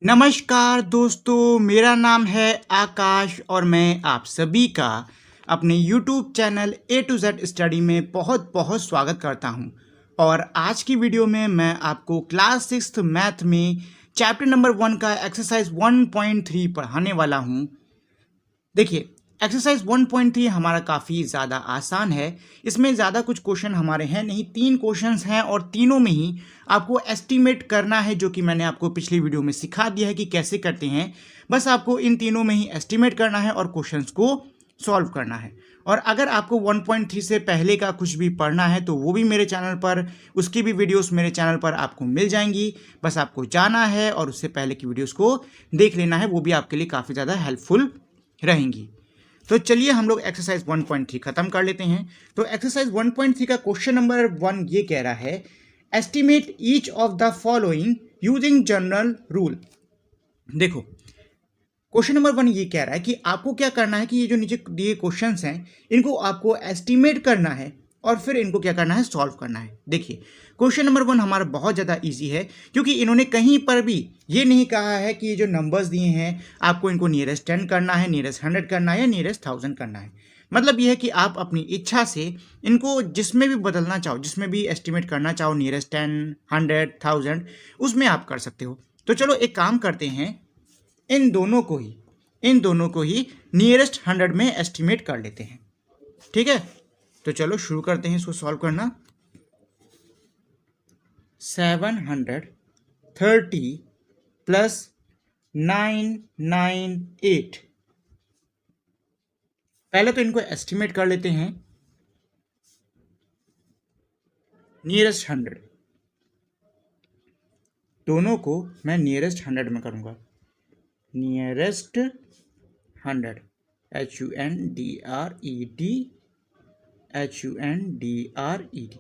नमस्कार दोस्तों, मेरा नाम है आकाश और मैं आप सभी का अपने YouTube channel A to Z study में बहुत बहुत स्वागत करता हूं। और आज की वीडियो में मैं आपको क्लास 6th मैथ में चैप्टर नंबर 1 का एक्सरसाइज 1.3 पढ़ाने वाला हूं। देखिए, एक्सरसाइज 1.3 हमारा काफ़ी ज़्यादा आसान है। इसमें ज़्यादा कुछ क्वेश्चन हमारे हैं नहीं, 3 क्वेश्चंस हैं और तीनों में ही आपको एस्टीमेट करना है, जो कि मैंने आपको पिछली वीडियो में सिखा दिया है कि कैसे करते हैं। बस आपको इन तीनों में ही एस्टीमेट करना है और क्वेश्चंस को सॉल्व करना है। और अगर आपको 1.3 से पहले का कुछ भी पढ़ना है तो वो भी मेरे चैनल पर, उसकी भी वीडियोस मेरे चैनल पर आपको मिल जाएंगी। बस आपको जाना है और उससे पहले की वीडियोस को देख लेना है, वो भी आपके लिए काफ़ी ज़्यादा हेल्पफुल रहेंगी। तो चलिए हम लोग एक्सरसाइज 1.3 खत्म कर लेते हैं। तो एक्सरसाइज 1.3 का क्वेश्चन नंबर 1 ये कह रहा है, estimate each of the following using general rule. देखो, क्वेश्चन नंबर 1 ये कह रहा है कि आपको क्या करना है कि ये जो नीचे दिए क्वेश्चंस हैं इनको आपको एस्टिमेट करना है और फिर इनको क्या करना है, सॉल्व करना है। देखिए, क्वेश्चन नंबर 1 हमारा बहुत ज़्यादा इजी है, क्योंकि इन्होंने कहीं पर भी ये नहीं कहा है कि ये जो नंबर्स दिए हैं आपको इनको नियरेस्ट 10 करना है, नियरेस्ट 100 करना है या नियरेस्ट 1000 करना है। मतलब ये है कि आप अपनी इच्छा से इनको जिसमें भी बदलना चाहो, जिसमें भी एस्टिमेट करना चाहो, नियरेस्ट 10, 100, 1000, उसमें आप कर सकते हो। तो चलो एक काम करते हैं, इन दोनों को ही नियरेस्ट 100 में एस्टिमेट कर लेते हैं। ठीक है, तो चलो शुरू करते हैं इसको सॉल्व करना। 730 प्लस 998, पहले तो इनको एस्टिमेट कर लेते हैं नियरेस्ट 100। दोनों को मैं नियरेस्ट 100 में करूंगा, नियरेस्ट 100, HUNDRED।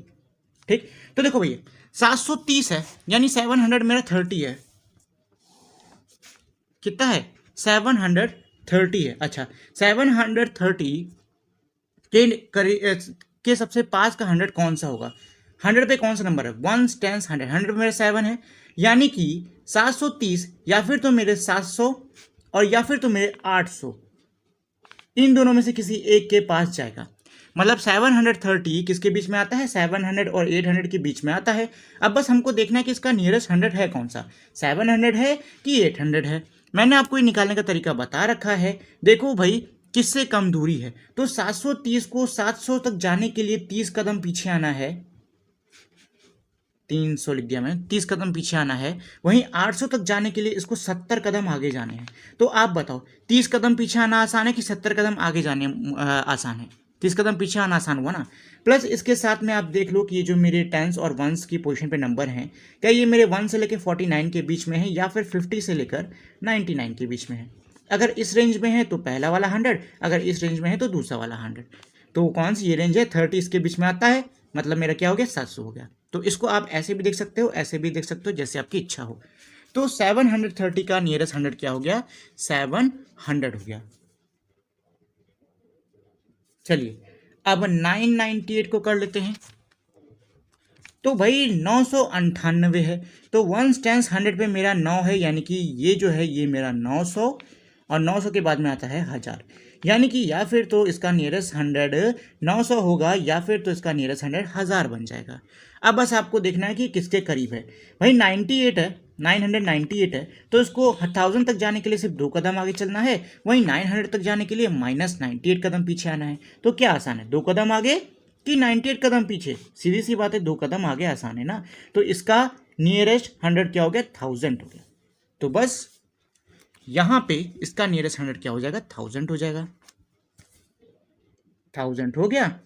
ठीक, तो देखो भैया 730 है, यानी 700 मेरा 30 है। कितना है? 730 है। अच्छा, 730 के सबसे पास का 100 कौन सा होगा? 100 पे कौन सा नंबर है? 1 10 100, 100 पे मेरा 7 है, यानी कि 730 या फिर तो मेरे 700 और या फिर तो मेरे 800, इन दोनों में से किसी एक के पास जाएगा। मतलब 730 किसके बीच में आता है? 700 और 800 के बीच में आता है। अब बस हमको देखना है कि इसका नियरेस्ट 100 है कौन सा, 700 है कि 800 है। मैंने आपको ये निकालने का तरीका बता रखा है। देखो भाई, किससे कम दूरी है, तो 730 को 700 तक जाने के लिए 30 कदम पीछे आना है। 300 लिख दिया मैंने, 30 कदम पीछे आना है। वहीं 800 तक जाने के लिए इसको 70 कदम आगे जाने हैं। तो आप बताओ, 30 कदम पीछे आना आसान है कि 70 कदम आगे जाने आसान है? 30 कदम पीछे आना आसान हुआ ना। प्लस इसके साथ में आप देख लो कि ये जो मेरे टेंस और वंस की पोजीशन पे नंबर हैं, क्या ये मेरे 1 से लेकर 49 के बीच में है या फिर 50 से लेकर 99 के बीच में है? अगर इस रेंज में है तो पहला वाला 100, अगर इस रेंज में है तो दूसरा वाला 100। तो कौन सी ये रेंज है? 30 इसके बीच में आता है, मतलब मेरा क्या हो गया? 700 हो गया। तो इसको आप ऐसे भी देख सकते हो, ऐसे भी देख सकते हो, जैसे आपकी इच्छा हो। तो 730 का नियरेस्ट 100 क्या हो गया? 700 हो गया। चलिए अब 998 को कर लेते हैं। तो भाई 998 है, तो 1 10 100 पे मेरा 9 है, यानी कि ये जो है ये मेरा 900 और 900 के बाद में आता है 1000, यानी कि या फिर तो इसका नियरेस्ट 100 900 होगा या फिर तो इसका नियरेस्ट 100 1000 बन जाएगा। अब बस आपको देखना है कि किसके करीब है। भाई 98 है, 998 है, तो इसको 1000 तक जाने के लिए सिर्फ 2 कदम आगे चलना है। वहीं 900 तक जाने के लिए -98 कदम पीछे आना है। तो क्या आसान है, 2 कदम आगे कि 98 कदम पीछे? सीधी सी बात है, 2 कदम आगे आसान है ना। तो इसका नियरेस्ट 100 क्या हो गया? 1000 हो गया। तो बस यहां पे इसका नियरेस्ट 100 क्या हो जाएगा? 1000 हो जाएगा। 1000 हो गया,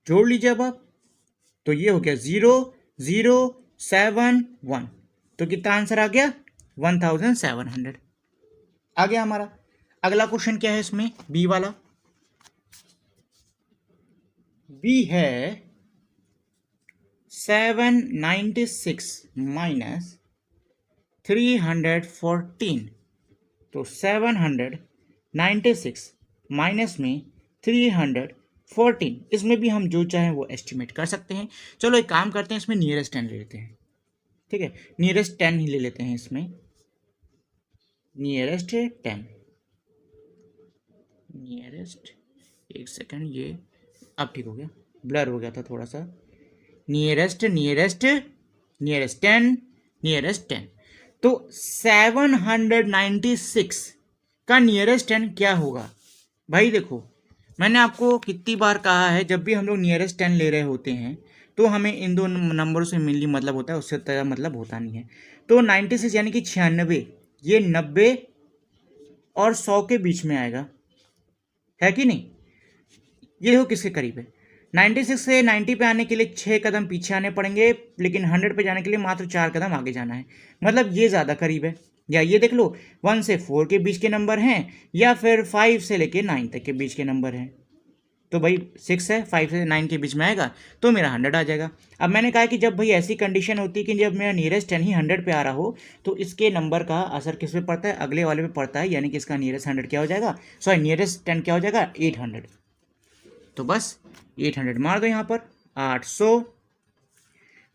जोड़ लीजिए अब आप। तो ये हो गया 0071। तो कितना आंसर आ गया? 1700 आ गया हमारा। अगला क्वेश्चन क्या है इसमें? बी वाला। बी है 796 माइनस 314। तो 796 माइनस में 314, इसमें भी हम जो चाहें वो एस्टिमेट कर सकते हैं। चलो एक काम करते हैं, इसमें नियरेस्ट 10 ले लेते हैं। ठीक है, नियरेस्ट 10 ही ले लेते हैं इसमें। नियरेस्ट है 10, नियरेस्ट, एक सेकंड, ये अब ठीक हो गया, ब्लर हो गया था थोड़ा सा। Nearest nearest nearest 10, nearest 10। तो 796 का नियरेस्ट 10 क्या होगा भाई? देखो, मैंने आपको कितनी बार कहा है, जब भी हम लोग नियरेस्ट 10 ले रहे होते हैं तो हमें इन दो नंबरों से मेनली मतलब होता है, उससे ज़्यादा मतलब होता नहीं है। तो 96 यानी कि 96, ये 90 और 100 के बीच में आएगा, है कि नहीं? ये देखो किसके करीब है। 96 से 90 पे आने के लिए 6 कदम पीछे आने पड़ेंगे, लेकिन 100 पे जाने के लिए मात्र 4 कदम आगे जाना है। मतलब ये ज़्यादा करीब है। या ये देख लो, 1 से 4 के बीच के नंबर हैं, या फिर 5 से लेके 9 तक के बीच के नंबर हैं। तो भाई 6 है, 5 से 9 के बीच में आएगा तो मेरा 100 आ जाएगा। अब मैंने कहा कि जब भाई ऐसी कंडीशन होती है कि जब मेरा नियरेस्ट 10 ही 100 पे आ रहा हो, तो इसके नंबर का असर किस पे पड़ता है? अगले वाले पे पड़ता है, यानी कि इसका नियरेस्ट 100 क्या हो जाएगा, सॉरी नियरेस्ट 10 क्या हो जाएगा, 800। तो बस 800 मार दो यहाँ पर। 800,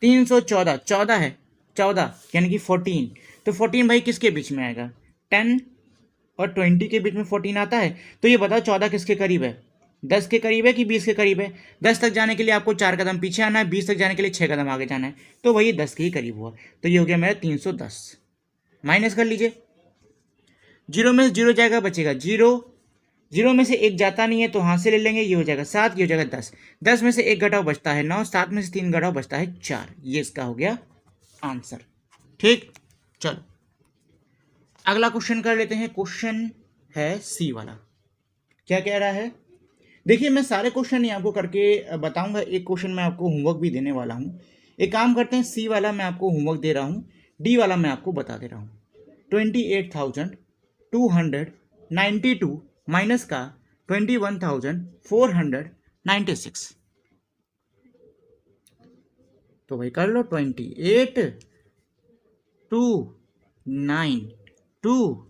314, 14 है, 14 यानी कि 14। तो 14 भाई किसके बीच में आएगा? 10 और 20 के बीच में 14 आता है। तो ये बताओ 14 किसके करीब है? 10 के करीब है कि 20 के करीब है? 10 तक जाने के लिए आपको 4 कदम पीछे आना है, 20 तक जाने के लिए 6 कदम आगे जाना है, तो वही 10 के ही करीब हुआ। तो ये हो गया मेरा 310। माइनस कर लीजिए, जीरो में जीरो जाएगा, बचेगा जीरो, जीरो में से एक जाता नहीं है तो हाथ से ले लेंगे, ये हो जाएगा 7, ये हो जाएगा 10, 10 में से एक घटाव बचता है 9, 7 में से 3 घटाव बचता है 4। ये इसका हो गया आंसर। ठीक, चलो अगला क्वेश्चन कर लेते हैं। क्वेश्चन है सी वाला। क्या कह रहा है? देखिए, मैं सारे क्वेश्चन नहीं आपको करके बताऊंगा, एक क्वेश्चन मैं आपको होमवर्क भी देने वाला हूं। एक काम करते हैं, सी वाला मैं आपको होमवर्क दे रहा हूं, डी वाला मैं आपको बता दे रहा हूं। 28,292 माइनस का 21,496। तो भाई कर लो, 28,292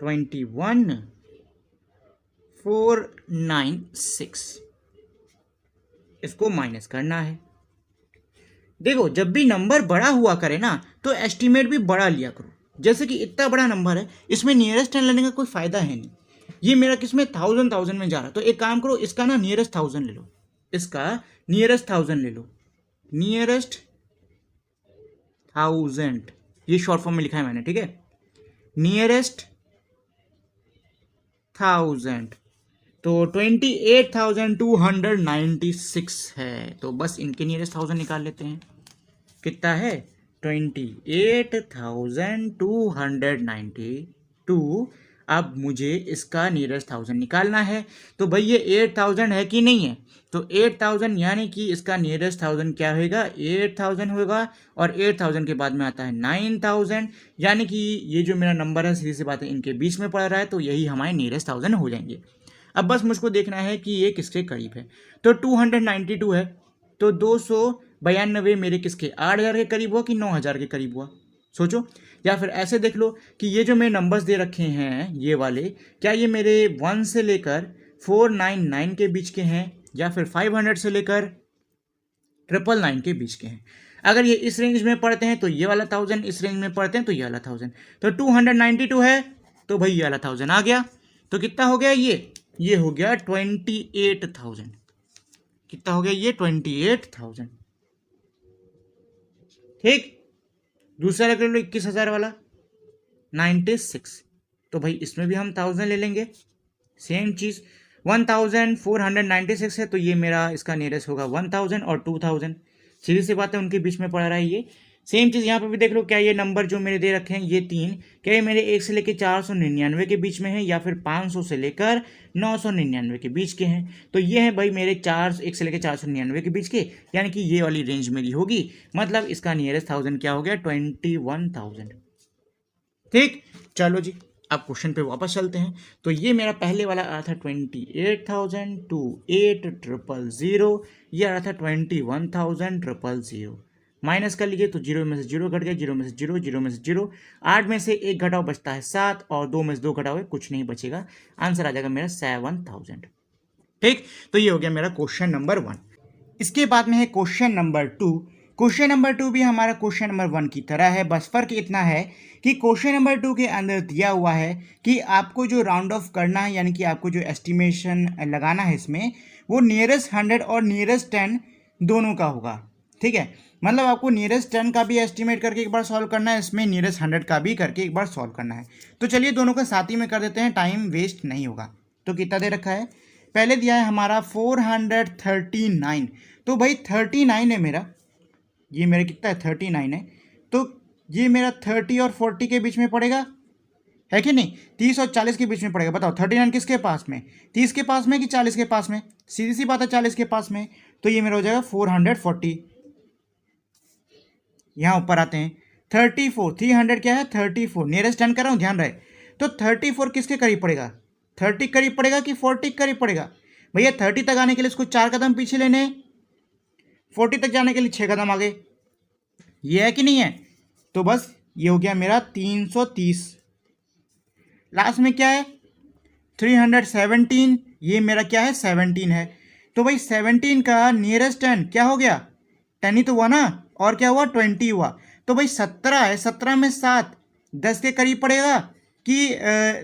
21,496, इसको माइनस करना है। देखो, जब भी नंबर बड़ा हुआ करे ना तो एस्टीमेट भी बड़ा लिया करो। जैसे कि इतना बड़ा नंबर है, इसमें नियरेस्ट 10 लेने का कोई फायदा है नहीं। ये मेरा किसमें 1000 में जा रहा है, तो एक काम करो, इसका ना नियरेस्ट 1000 ले लो, इसका नियरेस्ट 1000 ले लो, नियरेस्ट 1000, ये शॉर्ट फॉर्म में लिखा है मैंने, ठीक है, नियरेस्ट 1000। तो 28,296 है। तो बस इनके नियरेस्ट 1000 निकाल लेते हैं। कितना है? 28,292। अब मुझे इसका नियरेस्ट 1000 निकालना है। तो भाई ये 8000 है कि नहीं है? तो 8000 यानी कि इसका नियरेस्ट 1000 क्या होगा? 8000 होगा। और 8000 के बाद में आता है 9000, यानी कि ये जो मेरा नंबर है सीधी सी बात है इनके बीच में पड़ रहा है, तो यही हमारे नियरेस्ट 1000 हो जाएंगे। अब बस मुझको देखना है कि ये किसके करीब है। तो 292 है, तो 292 मेरे किसके, 8000 के करीब हुआ कि 9000 के करीब हुआ? सोचो। या फिर ऐसे देख लो कि ये जो मेरे नंबर्स दे रखे हैं ये वाले, क्या ये मेरे 1 से लेकर 499 के बीच के हैं, या फिर 500 से लेकर 999 के बीच के हैं? अगर ये इस रेंज में पढ़ते हैं तो ये वाला 1000, इस रेंज में पढ़ते हैं तो ये वाला 1000। तो 292 है, तो भाई ये वाला 1000 आ गया। तो कितना हो गया ये हो गया 28,000। कितना हो गया ये? 28,000। ठीक, दूसरा रख लो 21,000 वाला, 96। तो भाई इसमें भी हम 1000 ले लेंगे, सेम चीज़। 1496 है, तो ये मेरा इसका नियरेस्ट होगा 1000 और 2000। सीधी सी बात है, उनके बीच में पड़ रहा है ये। सेम चीज़ यहाँ पे भी देख लो, क्या ये नंबर जो मेरे दे रखे हैं ये 3, क्या ये मेरे 1 से लेकर 499 के बीच में है, या फिर 500 से लेकर 999 के बीच के हैं? तो ये है भाई मेरे 1 से लेकर 499 के बीच के, यानी कि ये वाली रेंज मेरी होगी। मतलब इसका नियरेस्ट 1000 क्या हो गया? 21,000। ठीक, चलो जी अब क्वेश्चन पे वापस चलते हैं। तो ये मेरा पहले वाला आ रहा था 28,000 टू 8,000, ये आ रहा था 21,000। माइनस कर लीजिए, तो जीरो में से जीरो घट गया, जीरो में से जीरो, जीरो में से जीरो, 8 में से एक घटाव बचता है 7, और 2 में से 2 घटाव है, कुछ नहीं बचेगा। आंसर आ जाएगा मेरा 7,000। ठीक, तो ये हो गया मेरा क्वेश्चन नंबर 1। इसके बाद में है क्वेश्चन नंबर 2। क्वेश्चन नंबर 2 भी हमारा क्वेश्चन नंबर 1 की तरह है, बस फर्क इतना है कि क्वेश्चन नंबर 2 के अंदर दिया हुआ है कि आपको जो राउंड ऑफ करना है, यानी कि आपको जो एस्टिमेशन लगाना है इसमें, वो नियरेस्ट 100 और नियरेस्ट 10 दोनों का होगा। ठीक है, मतलब आपको नियरेस्ट 10 का भी एस्टिमेट करके एक बार सॉल्व करना है, इसमें नियरेस्ट 100 का भी करके एक बार सॉल्व करना है। तो चलिए दोनों का साथ ही में कर देते हैं, टाइम वेस्ट नहीं होगा। तो कितना दे रखा है, पहले दिया है हमारा 439। तो भाई 39 है मेरा, ये मेरा कितना है 39 है, तो ये मेरा 30 और 40 के बीच में पड़ेगा, है कि नहीं? 30 और 40 के बीच में पड़ेगा। बताओ 39 किसके पास में, 30 के पास में कि 40 के पास में? सीधी सी बात है 40 के पास में। तो ये मेरा हो जाएगा 440। यहाँ ऊपर आते हैं 34, 300 क्या है 34, नियरेस्ट 10 कर रहा हूँ, ध्यान रहे। तो 34 किसके करीब पड़ेगा, 30 करीब पड़ेगा कि 40 करीब पड़ेगा? भैया 30 तक आने के लिए इसको 4 कदम पीछे लेने, 40 तक जाने के लिए 6 कदम आगे, ये है कि नहीं है? तो बस ये हो गया मेरा 330। लास्ट में क्या है 317, ये मेरा क्या है 17 है। तो भाई 17 का नियरेस्ट 10 क्या हो गया, 10 ही तो हुआ ना, और क्या हुआ 20 हुआ। तो भाई 17 है, 17 में 7 10 के करीब पड़ेगा कि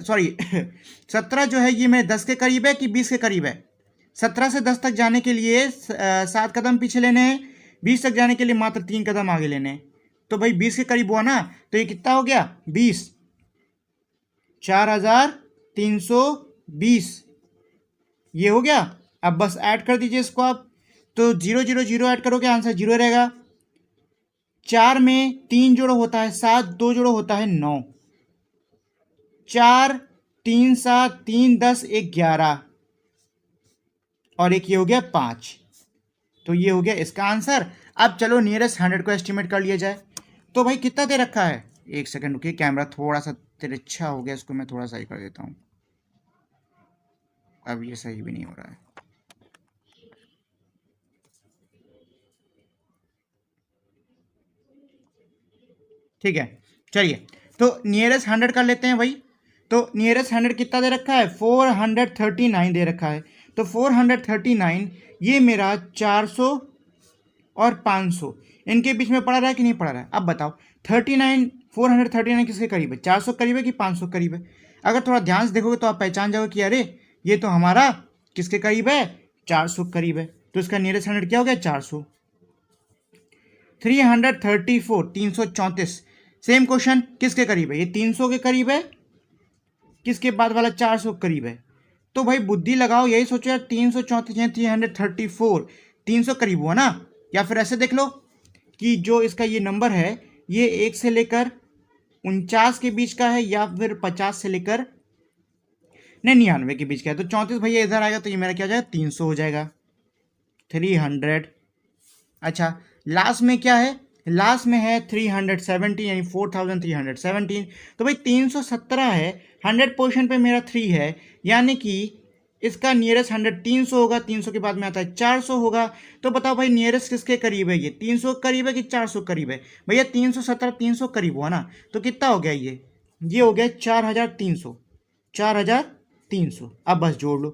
सॉरी 17 जो है ये मेरे 10 के करीब है कि 20 के करीब है? 17 से 10 तक जाने के लिए 7 कदम पीछे लेने हैं, 20 तक जाने के लिए मात्र 3 कदम आगे लेने हैं। तो भाई 20 के करीब हुआ ना, तो ये कितना हो गया 20, 4320, ये हो गया। अब बस ऐड कर दीजिए इसको आप, तो 0 0 0 ऐड करोगे आंसर 0 रहेगा। 4 में 3 जोड़ो होता है 7, 2 जोड़ो होता है 9, 4 3 7 3 10 1 11, और एक ये हो गया 5। तो ये हो गया इसका आंसर। अब चलो नियरेस्ट 100 को एस्टिमेट कर लिया जाए। तो भाई कितना दे रखा है, एक सेकंड रुकिए, कैमरा थोड़ा सा तिरछा हो गया, इसको मैं थोड़ा सही कर देता हूँ। अब ये सही भी नहीं हो रहा है। ठीक है, चलिए तो नियरेस्ट 100 कर लेते हैं भाई। तो नियरेस्ट 100 कितना दे रखा है, 439 दे रखा है। तो 439 ये मेरा 400 और 500 इनके बीच में पड़ा रहा है कि नहीं पड़ा रहा है? अब बताओ 439 किसके करीब है, 400 करीब है कि 500 करीब है? अगर थोड़ा ध्यान से देखोगे तो आप पहचान जाओगे कि अरे ये तो हमारा किसके करीब है, 400 करीब है। तो इसका नियरेस्ट 100 क्या हो गया 400। 334 334, सेम क्वेश्चन, किसके करीब है, ये 300 के करीब है, किसके बाद वाला 400 करीब है? तो भाई बुद्धि लगाओ, यही सोचो यार 334 334, 300 करीब हुआ ना। या फिर ऐसे देख लो कि जो इसका ये नंबर है ये 1 से लेकर 49 के बीच का है, या फिर 50 से लेकर 99 के बीच का है। तो 34 भैया इधर आएगा, तो ये मेरा क्या हो जाएगा 300 हो जाएगा, 300। अच्छा लास्ट में क्या है, लास्ट में है 317 यानी 4317। तो भाई 317 है, 100% पे मेरा 3 है, यानी कि इसका नियरेस्ट 100 300 होगा, 300 के बाद में आता है 400 होगा। तो बताओ भाई नियरेस्ट किसके करीब है, ये 300 करीब है कि 400 करीब है? भैया 317 300 करीब हुआ ना, तो कितना हो गया ये हो गया 4300, 4300। अब बस जोड़ लो,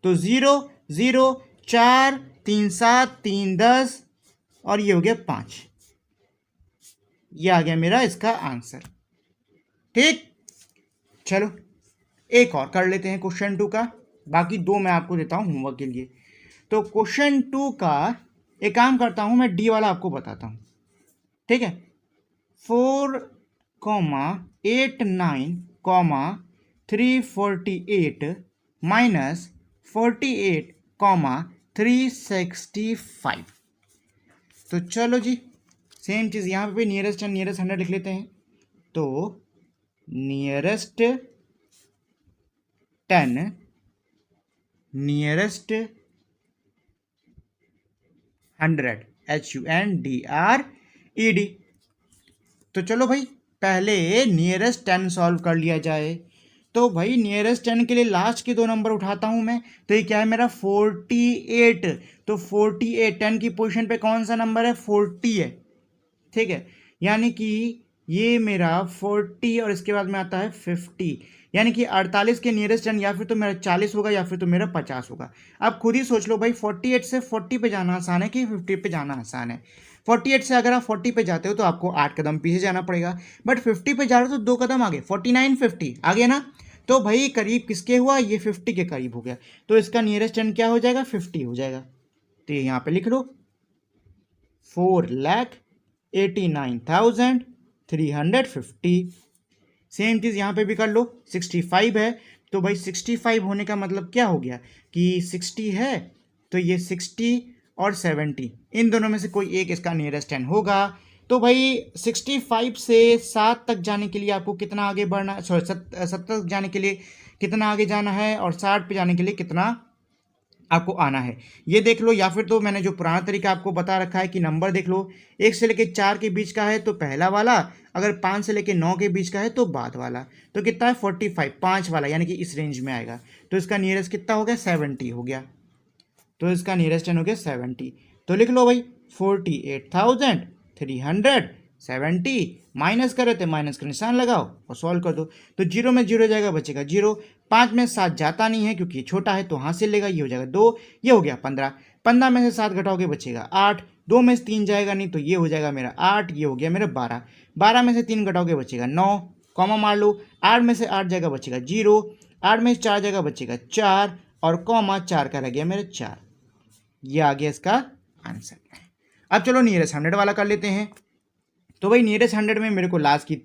तो 0 0 4 3 7 3 10 और ये हो गया 5, ये आ गया मेरा इसका आंसर। ठीक, चलो एक और कर लेते हैं क्वेश्चन 2 का, बाकी 2 मैं आपको देता हूं होमवर्क के लिए। तो क्वेश्चन 2 का एक काम करता हूं, मैं डी वाला आपको बताता हूं, ठीक है। 4,89, 348 माइनस 48, 365। तो चलो जी सेम चीज़ यहाँ पे भी नियरेस्ट एंड नियरेस्ट 100 लिख लेते हैं। तो नियरेस्ट 10, नियरेस्ट 100, HUNDRED। तो चलो भाई पहले नियरेस्ट 10 सॉल्व कर लिया जाए। तो भाई नियरेस्ट 10 के लिए लास्ट के 2 नंबर उठाता हूं मैं। तो ये क्या है मेरा 48। तो 48 10 की पोजीशन पे कौन सा नंबर है, 40 है, ठीक है। यानी कि ये मेरा 40 और इसके बाद में आता है 50, यानी कि 48 के नियरेस्ट 10 या फिर तो मेरा 40 होगा या फिर तो मेरा 50 होगा। आप खुद ही सोच लो भाई 48 से 40 पे जाना आसान है कि 50 पे जाना आसान है? 48 से अगर आप 40 पे जाते हो तो आपको 8 कदम पीछे जाना पड़ेगा, बट 50 पे जा रहे हो तो 2 कदम आगे, 49 50 आ गया ना। तो भाई करीब किसके हुआ, ये 50 के करीब हो गया, तो इसका नियरेस्ट एंड क्या हो जाएगा, 50 हो जाएगा। तो ये यहाँ पे लिख लो 4,89,350। सेम चीज़ यहाँ पे भी कर लो, 65 है तो भाई 65 होने का मतलब क्या हो गया कि 60 है तो ये 60 और 70 इन दोनों में से कोई एक इसका नियरेस्ट एंड होगा। तो भाई 65 से 7 तक जाने के लिए आपको कितना आगे बढ़ना, सॉरी 70 तक जाने के लिए कितना आगे जाना है, और 60 पे जाने के लिए कितना आपको आना है, ये देख लो। या फिर तो मैंने जो पुराना तरीका आपको बता रखा है कि नंबर देख लो, 1 से लेके 4 के बीच का है तो पहला वाला, अगर 5 से लेके 9 के बीच का है तो बाद वाला। तो कितना है 45, 5 वाला, यानी कि इस रेंज में आएगा। तो इसका नियरेस्ट कितना हो गया, 70 हो गया। तो इसका नियरेस्ट हो गया 70। तो लिख लो भाई 48,370, माइनस करे तो माइनस का निशान लगाओ और सॉल्व कर दो। तो जीरो में जीरो जाएगा, बचेगा जीरो। 5 में 7 जाता नहीं है क्योंकि ये छोटा है तो हासिल लेगा, ये हो जाएगा 2, ये हो गया 15। 15 में से 7 घटाओगे बचेगा 8, 2 में से 3 जाएगा नहीं तो ये हो जाएगा मेरा 8, ये हो गया मेरा 12। 12 में से 3 घटाओगे बचेगा 9, कॉमा मार लो। 8 में से 8 जाएगा बचेगा 0, 8 में से 4 जाएगा बचेगा 4, और कॉमा 4 का रह गया मेरा 4। ये आ गया इसका आंसर। अब चलो नियरेस्ट 100 वाला कर लेते हैं। तो भाई नियरेस्ट 100 में मेरे को लास्ट की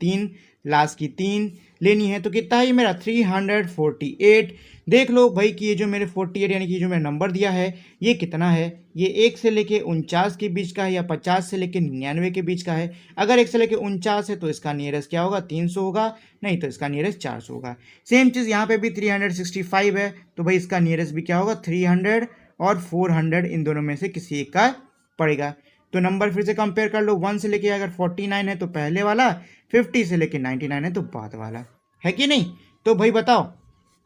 3 लेनी है, तो कितना है ये मेरा 348। देख लो भाई कि ये जो मेरे 48 यानी कि जो मैंने नंबर दिया है ये कितना है, ये 1 से लेके 49 के बीच का है या 50 से लेके 99 के बीच का है। अगर 1 से लेके 49 है तो इसका नियरेस्ट क्या होगा, 300 होगा, नहीं तो इसका नियरेस्ट 400 होगा। सेम चीज़ यहाँ पे भी 365 है तो भाई इसका नियरेस्ट भी क्या होगा, 300 और 400 इन दोनों में से किसी एक का पड़ेगा। तो नंबर फिर से कंपेयर कर लो, 1 से लेके अगर 49 है तो पहले वाला, 50 से लेके 99 है तो बाद वाला, है कि नहीं। तो भाई बताओ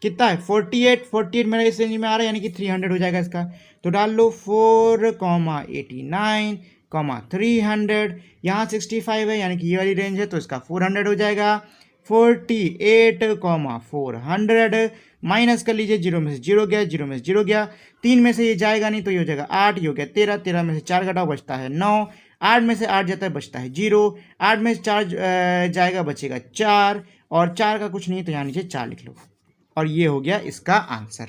कितना है, 48 मेरा इस रेंज में आ रहा है यानी कि 300 हो जाएगा इसका। तो डाल लो 4,89, 300, यहाँ 65 है यानी कि ये वाली रेंज है तो इसका 400 हो जाएगा। 48,400 माइनस कर लीजिए, 0 में से 0 गया, 0 में से 0 गया, 3 में से ये जाएगा नहीं तो ये हो जाएगा 8, ये हो गया 13, 13 में से 4 घटाओ बचता है 9, 8 में से 8 जाता है बचता है 0, 8 में से 4 जाएगा बचेगा 4, और 4 का कुछ नहीं तो यहाँ नीचे 4 लिख लो, और ये हो गया इसका आंसर।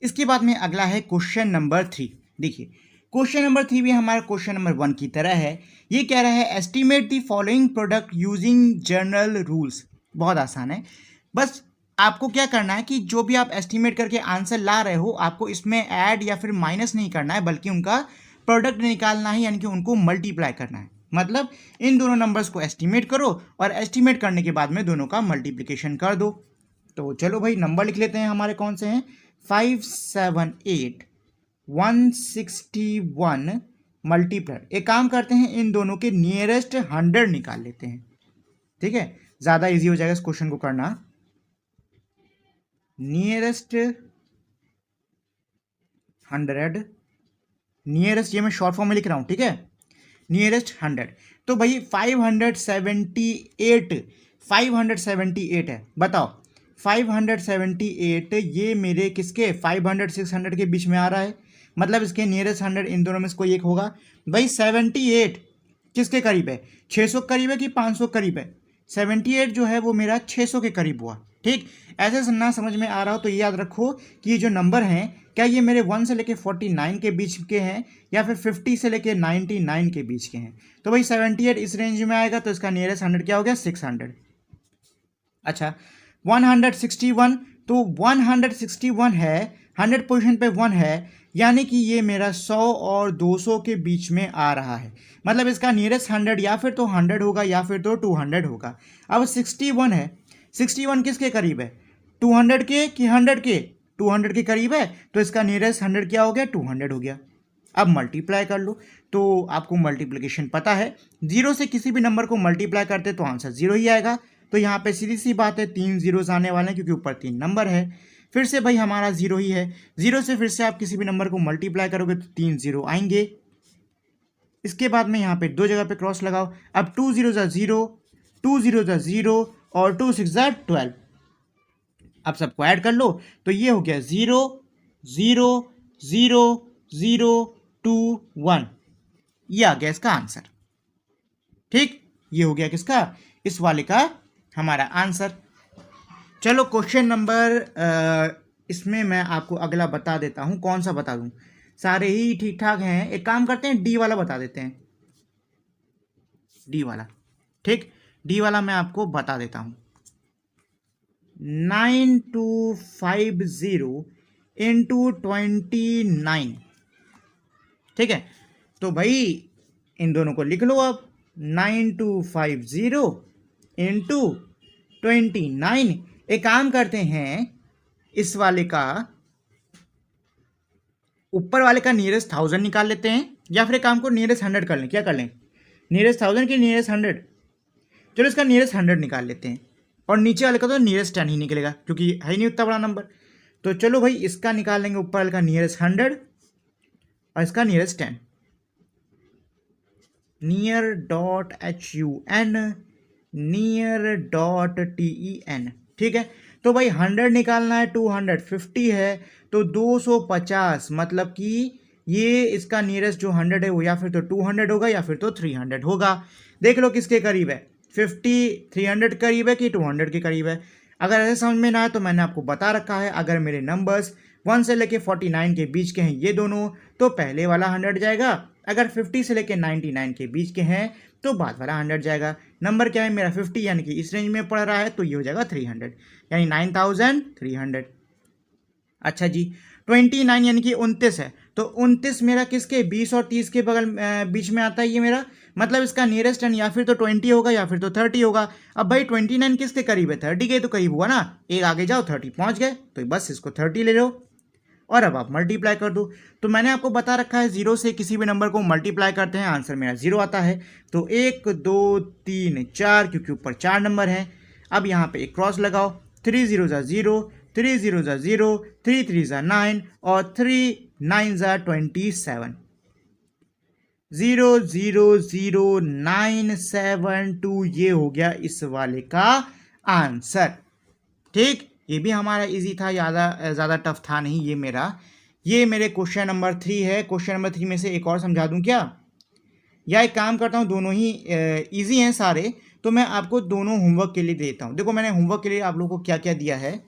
इसके बाद में अगला है क्वेश्चन नंबर 3। देखिए क्वेश्चन नंबर 3 भी हमारा क्वेश्चन नंबर 1 की तरह है। ये कह रहा है estimate the following product using general rules. बहुत आसान है, बस आपको क्या करना है कि जो भी आप एस्टिमेट करके आंसर ला रहे हो आपको इसमें ऐड या फिर माइनस नहीं करना है, बल्कि उनका प्रोडक्ट निकालना है, यानी कि उनको मल्टीप्लाई करना है। मतलब इन दोनों नंबर्स को एस्टिमेट करो और एस्टिमेट करने के बाद में दोनों का मल्टीप्लिकेशन कर दो। तो चलो भाई नंबर लिख लेते हैं, हमारे कौन से हैं, 578,161 मल्टीप्लाई। एक काम करते हैं इन दोनों के नियरेस्ट 100 निकाल लेते हैं, ठीक है, ज़्यादा इजी हो जाएगा इस क्वेश्चन को करना। नियरेस्ट 100, नियरेस्ट ये मैं शॉर्ट फॉर्म में लिख रहा हूँ, ठीक है, नियरेस्ट 100। तो भाई 578 है, बताओ 578 ये मेरे किसके 500 600 के बीच में आ रहा है, मतलब इसके नियरेस्ट 100 इन दोनों में से कोई एक होगा। भाई 78 किसके करीब है, 600 करीब है कि 500 करीब है, 78 जो है वो मेरा 600 के करीब हुआ। ठीक, ऐसे ना समझ में आ रहा हो तो ये याद रखो कि ये जो नंबर हैं क्या ये मेरे 1 से लेके 49 के बीच के हैं या फिर 50 से लेके 99 के बीच के हैं। तो भाई 78 इस रेंज में आएगा तो इसका नियरेस्ट 100 क्या हो गया, 600। अच्छा 161, तो 161 है, 100 पोजीशन पे 1 है, यानी कि ये मेरा 100 और 200 के बीच में आ रहा है। मतलब इसका नियरेस्ट 100 या फिर तो 100 होगा या फिर तो 200 होगा। अब 61 है, 61 किसके करीब है, 200 के कि 100 के, 200 के करीब है, तो इसका नियरेस्ट 100 क्या हो गया, 200 हो गया। अब मल्टीप्लाई कर लो, तो आपको मल्टीप्लिकेशन पता है, 0 से किसी भी नंबर को मल्टीप्लाई करते तो आंसर 0 ही आएगा। तो यहाँ पे सीधी सी बात है 3 जीरोस आने वाले हैं क्योंकि ऊपर 3 नंबर है। फिर से भाई हमारा 0 ही है, 0 से फिर से आप किसी भी नंबर को मल्टीप्लाई करोगे तो 3 0 आएंगे। इसके बाद में यहाँ पे 2 जगह पे क्रॉस लगाओ। अब 2 0 ज़ा 0, 2 0 ज़ा 0 और 2 6 ज़ा 12। अब सबको ऐड कर लो तो ये हो गया 0 0 0 0 2 1। ये आ गया इसका आंसर। ठीक, ये हो गया किसका, इस वाले का हमारा आंसर। चलो क्वेश्चन नंबर इसमें मैं आपको अगला बता देता हूं। कौन सा बता दूं, सारे ही ठीक ठाक हैं। एक काम करते हैं, डी वाला बता देते हैं, डी वाला। ठीक, डी वाला मैं आपको बता देता हूं। 9250 इंटू 29। ठीक है, तो भाई इन दोनों को लिख लो अब। 9250 इंटू 29। एक काम करते हैं, इस वाले का ऊपर वाले का नियरेस्ट 1000 निकाल लेते हैं, या फिर एक काम को नियरेस्ट 100 कर लें। क्या कर लें, नियरेस्ट 1000 की नियरेस्ट 100। चलो इसका नियरेस्ट 100 निकाल लेते हैं, और नीचे वाले का तो नियरेस्ट 10 ही निकलेगा क्योंकि है ही नहीं उतना बड़ा नंबर। तो चलो भाई इसका निकाल लेंगे, ऊपर वाले का नियरेस्ट 100 और इसका nearest 10। Near dot HUN, near dot TEN। ठीक है, तो भाई 100 निकालना है, 250 है, तो 250, मतलब कि ये इसका नियरेस्ट जो 100 है वो या फिर तो 200 होगा या फिर तो 300 होगा। देख लो किसके करीब है, 50 300 करीब है कि 200 के करीब है। अगर ऐसे समझ में ना आए तो मैंने आपको बता रखा है, अगर मेरे नंबर्स 1 से लेके 49 के बीच के हैं ये दोनों, तो पहले वाला 100 जाएगा। अगर 50 से लेके 99 के बीच के हैं तो बाद वाला 100 जाएगा। नंबर क्या है मेरा 50, यानी कि इस रेंज में पड़ रहा है, तो ये हो जाएगा 300, यानी 9300। अच्छा जी, 29 यानी कि 29 है, तो 29 मेरा किसके 20 और 30 के बगल बीच में आता है ये मेरा, मतलब इसका नियरेस्ट 10 या फिर तो 20 होगा या फिर तो 30 होगा। अब भाई 29 किसके करीब है, 30 के तो करीब हुआ ना, एक आगे जाओ 30 पहुंच गए, तो बस इसको 30 ले लो और अब आप मल्टीप्लाई कर दो। तो मैंने आपको बता रखा है 0 से किसी भी नंबर को मल्टीप्लाई करते हैं आंसर मेरा 0 आता है। तो 1 2 3 4, क्योंकि ऊपर 4 नंबर हैं। अब यहाँ पे एक क्रॉस लगाओ, 3 0 ज़ा 0, 3 0 ज़ा 0, 3 3 ज़ा 9 और 3 9 ज़ा 27। 0 0 0 9 7 2, ये हो गया इस वाले का आंसर। ठीक, ये भी हमारा इजी था, ज़्यादा टफ था नहीं ये मेरे क्वेश्चन नंबर 3 है। क्वेश्चन नंबर 3 में से एक और समझा दूं क्या, या एक काम करता हूं, दोनों ही इजी हैं सारे, तो मैं आपको दोनों होमवर्क के लिए देता हूं। देखो मैंने होमवर्क के लिए आप लोगों को क्या क्या दिया है,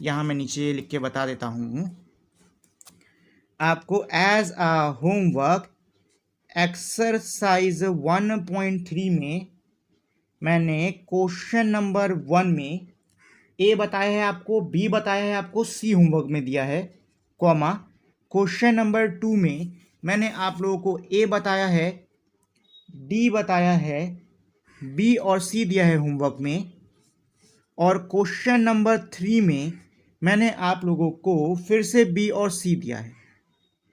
यहाँ मैं नीचे लिख के बता देता हूँ आपको। एज अ होमवर्क एक्सरसाइज 1.3 में मैंने क्वेश्चन नंबर 1 में ए बताया है आपको, बी बताया है आपको, सी होमवर्क में दिया है, कॉमा क्वेश्चन नंबर 2 में मैंने आप लोगों को ए बताया है, डी बताया है, बी और सी दिया है होमवर्क में, और क्वेश्चन नंबर 3 में मैंने आप लोगों को फिर से बी और सी दिया है।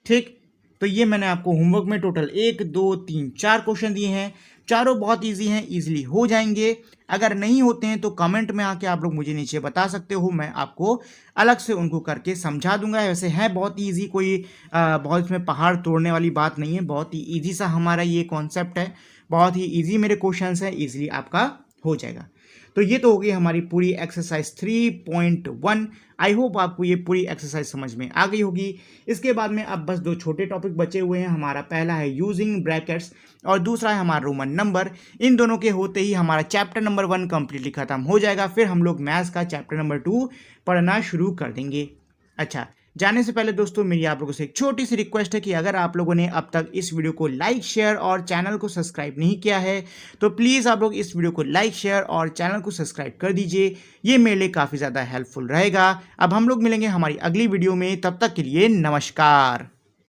ठीक, तो ये मैंने आपको होमवर्क में टोटल 1 2 3 4 क्वेश्चन दिए हैं। चारों बहुत इजी हैं, इजीली हो जाएंगे। अगर नहीं होते हैं तो कमेंट में आके आप लोग मुझे नीचे बता सकते हो, मैं आपको अलग से उनको करके समझा दूंगा। वैसे है बहुत ही ईजी, कोई बहुत इसमें पहाड़ तोड़ने वाली बात नहीं है, बहुत ही ईजी सा हमारा ये कॉन्सेप्ट है, बहुत ही ईजी मेरे क्वेश्चंस है, ईजिली आपका हो जाएगा। तो ये तो हो गई हमारी पूरी एक्सरसाइज 3.1। आई होप आपको ये पूरी एक्सरसाइज समझ में आ गई होगी। इसके बाद में अब बस 2 छोटे टॉपिक बचे हुए हैं। हमारा पहला है यूजिंग ब्रैकेट्स और दूसरा है हमारा रोमन नंबर। इन दोनों के होते ही हमारा चैप्टर नंबर 1 कंप्लीटली खत्म हो जाएगा, फिर हम लोग मैथ्स का चैप्टर नंबर 2 पढ़ना शुरू कर देंगे। अच्छा, जाने से पहले दोस्तों मेरी आप लोगों से एक छोटी सी रिक्वेस्ट है कि अगर आप लोगों ने अब तक इस वीडियो को लाइक शेयर और चैनल को सब्सक्राइब नहीं किया है तो प्लीज़ आप लोग इस वीडियो को लाइक शेयर और चैनल को सब्सक्राइब कर दीजिए, ये मेरे लिए काफ़ी ज़्यादा हेल्पफुल रहेगा। अब हम लोग मिलेंगे हमारी अगली वीडियो में, तब तक के लिए नमस्कार।